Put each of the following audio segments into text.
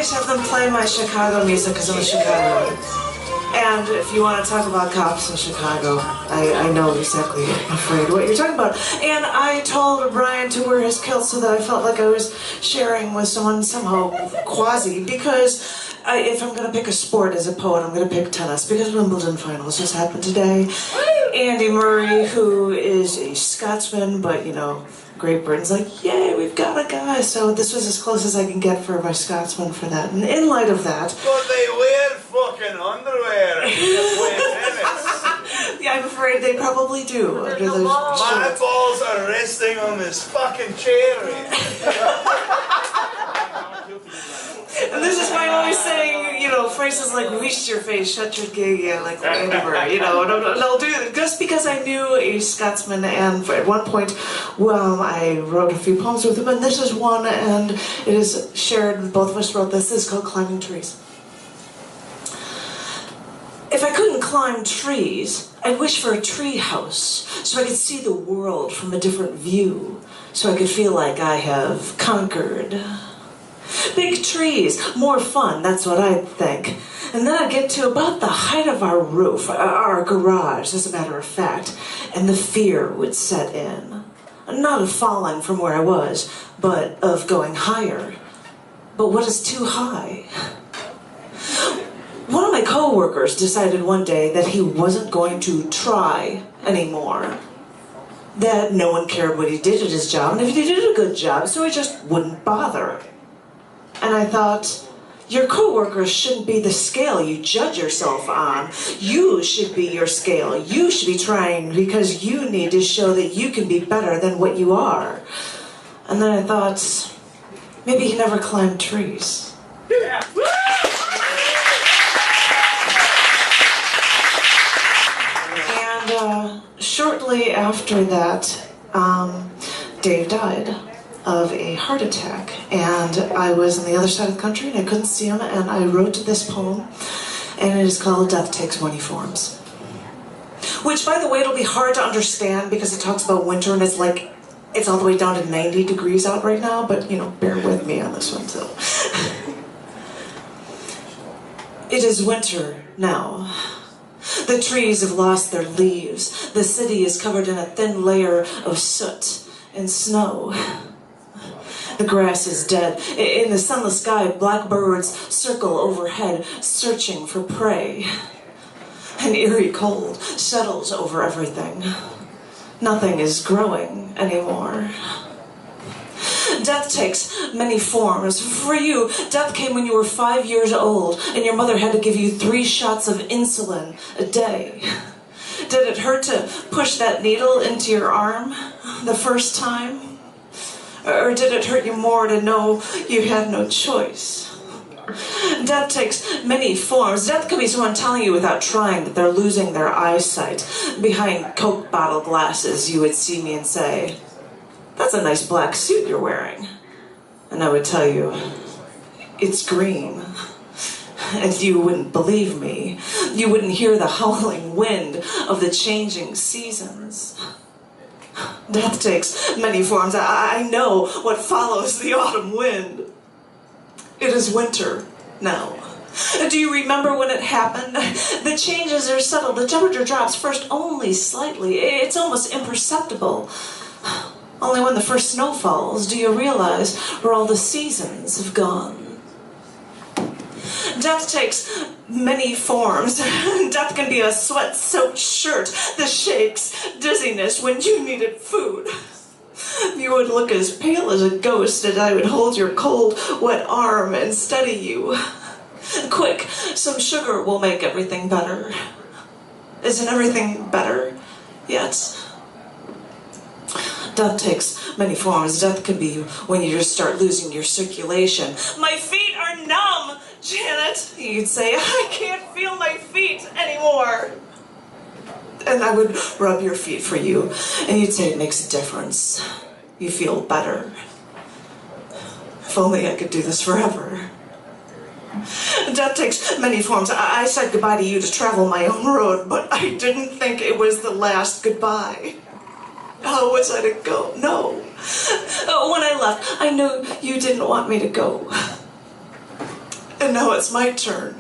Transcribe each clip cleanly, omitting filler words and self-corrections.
always have them play my Chicago music because I'm a Chicagoan. And if you want to talk about cops in Chicago, I know exactly, afraid what you're talking about. And I told Brian to wear his kilt so that I felt like I was sharing with someone somehow quasi, because if I'm going to pick a sport as a poet, I'm going to pick tennis, because Wimbledon finals just happened today. Andy Murray, who is a Scotsman, but, you know, Great Britain's like, yay, we've got a guy. So this was as close as I can get for my Scotsman for that. And in light of that... But they wear fucking underwear and play tennis. Yeah, I'm afraid they probably do. Under those My balls are resting on this fucking chair. And this is why I'm always saying, you know, phrases like "reach your face, shut your gig," yeah, like whatever, you know. And I'll do it just because I knew a Scotsman, and at one point, well, I wrote a few poems with him, and this is one, and it is shared. Both of us wrote this. This is called "Climbing Trees." If I couldn't climb trees, I'd wish for a tree house so I could see the world from a different view, so I could feel like I have conquered. Big trees, more fun, that's what I'd think. And then I'd get to about the height of our roof, our garage, as a matter of fact, and the fear would set in. Not of falling from where I was, but of going higher. But what is too high? One of my co-workers decided one day that he wasn't going to try anymore. That no one cared what he did at his job, and if he did a good job, so he just wouldn't bother. And I thought, your co-workers shouldn't be the scale you judge yourself on. You should be your scale. You should be trying because you need to show that you can be better than what you are. And then I thought, maybe he never climbed trees. Yeah. And shortly after that, Dave died of a heart attack, and I was on the other side of the country and I couldn't see him, and I wrote this poem, and it is called "Death Takes Many Forms." Which, by the way, it'll be hard to understand because it talks about winter, and it's like, it's all the way down to 90 degrees out right now, but, you know, bear with me on this one, so. It is winter now. The trees have lost their leaves. The city is covered in a thin layer of soot and snow. The grass is dead. In the sunless sky, blackbirds circle overhead, searching for prey. An eerie cold settles over everything. Nothing is growing anymore. Death takes many forms. For you, death came when you were 5 years old, and your mother had to give you 3 shots of insulin a day. Did it hurt to push that needle into your arm the first time? Or did it hurt you more to know you had no choice? Death takes many forms. Death could be someone telling you without trying that they're losing their eyesight. Behind Coke bottle glasses, you would see me and say, "That's a nice black suit you're wearing." And I would tell you, "It's green." And you wouldn't believe me. You wouldn't hear the howling wind of the changing seasons. Death takes many forms. I know what follows the autumn wind. It is winter now. Do you remember when it happened? The changes are subtle. The temperature drops first only slightly. It's almost imperceptible. Only when the first snow falls do you realize where all the seasons have gone. Death takes many forms. Death can be a sweat-soaked shirt, the shakes, dizziness when you needed food. You would look as pale as a ghost, and I would hold your cold, wet arm and steady you. Quick, some sugar will make everything better. Isn't everything better yet? Death takes many forms. Death can be when you just start losing your circulation. "My feet are numb, Janet," you'd say. "I can't feel my feet anymore." And I would rub your feet for you, and you'd say, "It makes a difference. You feel better." If only I could do this forever. Death takes many forms. I said goodbye to you to travel my own road, but I didn't think it was the last goodbye. How was I to go? No. When I left, I knew you didn't want me to go. And now it's my turn.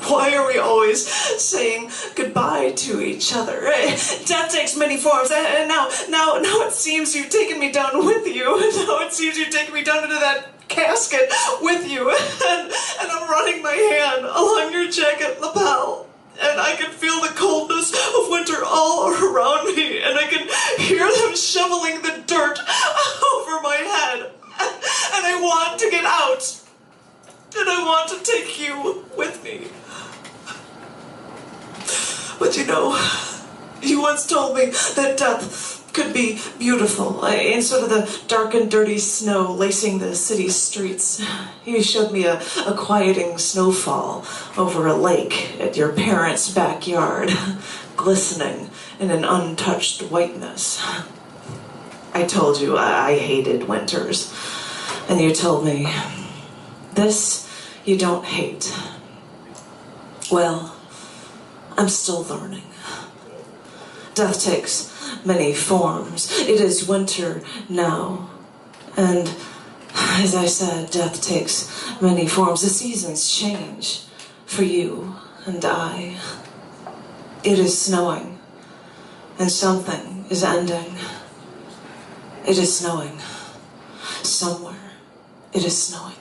Why are we always saying goodbye to each other? Death takes many forms, and now it seems you've taken me down with you. Now it seems you've taken me down into that casket with you, and I'm running my hand along your jacket lapel, and I can feel the coldness of winter all around me, and I can hear them shoveling the dirt over my head, and I want to get out, and I want to take you with me. But you know, you once told me that death could be beautiful. Instead of the dark and dirty snow lacing the city streets, you showed me a quieting snowfall over a lake at your parents' backyard, glistening in an untouched whiteness. I told you I hated winters, and you told me, this you don't hate. Well, I'm still learning. Death takes many forms. It is winter now. And as I said, death takes many forms. The seasons change for you and I. It is snowing, and something is ending. It is snowing. Somewhere it is snowing.